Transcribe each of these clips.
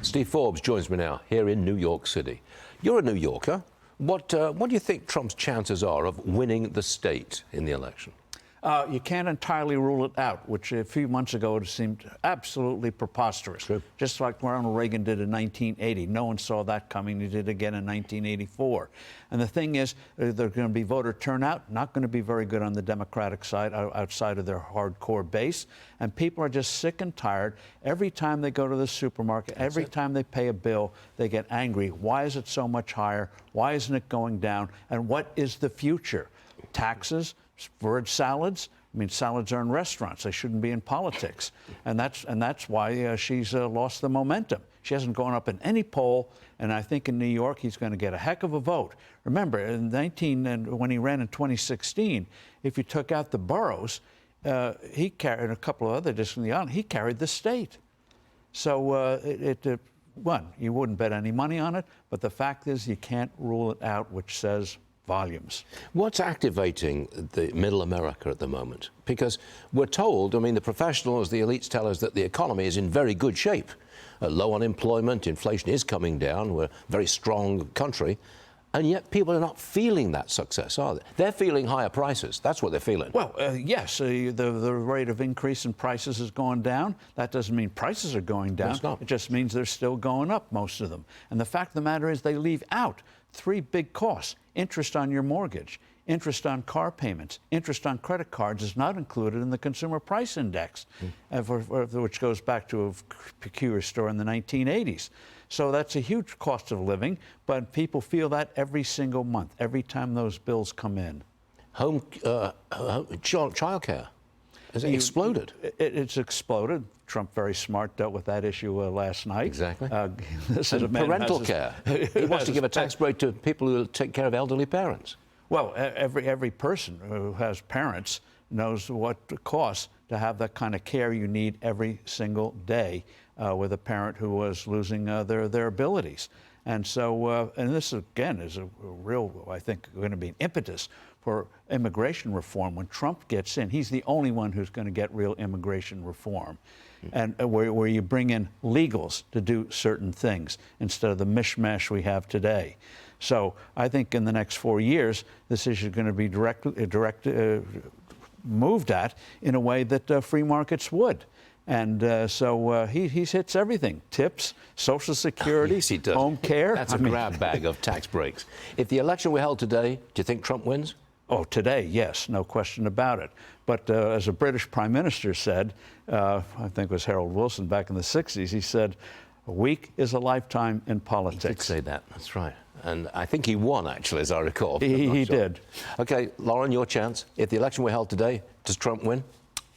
Steve Forbes joins me now here in New York City. You're a New Yorker. What do you think Trump's chances are of winning the state in the election? You can't entirely rule it out, which a few months ago it seemed absolutely preposterous. True. Just like Ronald Reagan did in 1980. No one saw that coming. He did it again in 1984. And the thing is, there's going to be voter turnout, not going to be very good on the Democratic side, outside of their hardcore base. And people are just sick and tired. Every time they go to the supermarket, every time they pay a bill, they get angry. Why is it so much higher? Why isn't it going down? And what is the future? Taxes? Word salads? I mean, salads are in restaurants. They shouldn't be in politics. And that's why she's lost the momentum. She hasn't gone up in any poll, and I think in New York he's going to get a heck of a vote. Remember, when he ran in 2016, if you took out the boroughs, he carried a couple of other districts in the island. He carried the state. So one, you wouldn't bet any money on it, but the fact is you can't rule it out, which says volumes. What's activating the middle America at the moment? Because we're told, I mean, the professionals, the elites tell us that the economy is in very good shape. Low unemployment, inflation is coming down. We're a very strong country. And yet people are not feeling that success, are they? They're feeling higher prices. That's what they're feeling. Well, yes, the rate of increase in prices has gone down. That doesn't mean prices are going down. It's not. It just means they're still going up, most of them. And the fact of the matter is they leave out three big costs. Interest on your mortgage, interest on car payments, interest on credit cards is not included in the Consumer Price Index, which goes back to a peculiar story in the 1980s. So that's a huge cost of living, but people feel that every single month, every time those bills come in. Childcare has exploded. It's exploded. Trump, very smart, dealt with that issue last night. Exactly. This is parental care. He wants to give a tax break to people who take care of elderly parents. Well, every person who has parents knows what it costs to have that kind of care you need every single day with a parent who was losing their abilities. And so, and this again is a real, I think, going to be an impetus for immigration reform. When Trump gets in, he's the only one who's going to get real immigration reform. And where you bring in legals to do certain things instead of the mishmash we have today. So I think in the next 4 years, this issue is going to be moved at in a way that free markets would. And so he hits everything: tips, Social Security, yes, he does. Home care. That's a grab bag of tax breaks. If the election were held today, do you think Trump wins? Oh, today, yes, no question about it. But as a British Prime Minister said, I think it was Harold Wilson back in the 60s, he said, a week is a lifetime in politics. He did say that, that's right. And I think he won, actually, as I recall. He did. OK, Lauren, your chance. If the election were held today, does Trump win?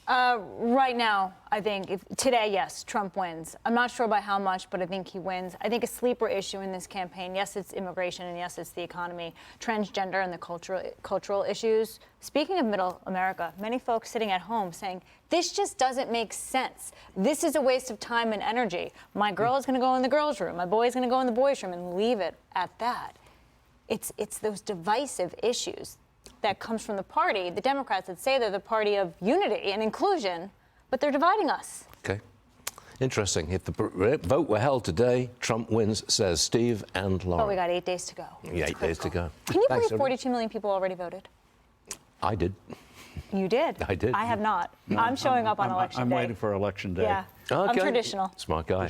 Right now, I think today, yes, Trump wins. I'm not sure by how much, but I think he wins. I think a sleeper issue in this campaign, yes, it's immigration, and yes, it's the economy, transgender, and the cultural issues. Speaking of middle America, many folks sitting at home saying, this just doesn't make sense. This is a waste of time and energy. My girl is going to go in the girls' room. My boy is going to go in the boys' room, and leave it at that. It's those divisive issues that comes from the party, the Democrats that say they're the party of unity and inclusion, but they're dividing us. OK. Interesting. If the vote were held today, Trump wins, says Steve and Lauren. Oh, we got 8 days to go. Yeah, 8 days to go. Can you Thanks, believe 42 million people already voted? I did. You did? I did. I have not. No, I'm showing up on election day. I'm waiting for election day. Yeah. Okay. I'm traditional. Smart guy.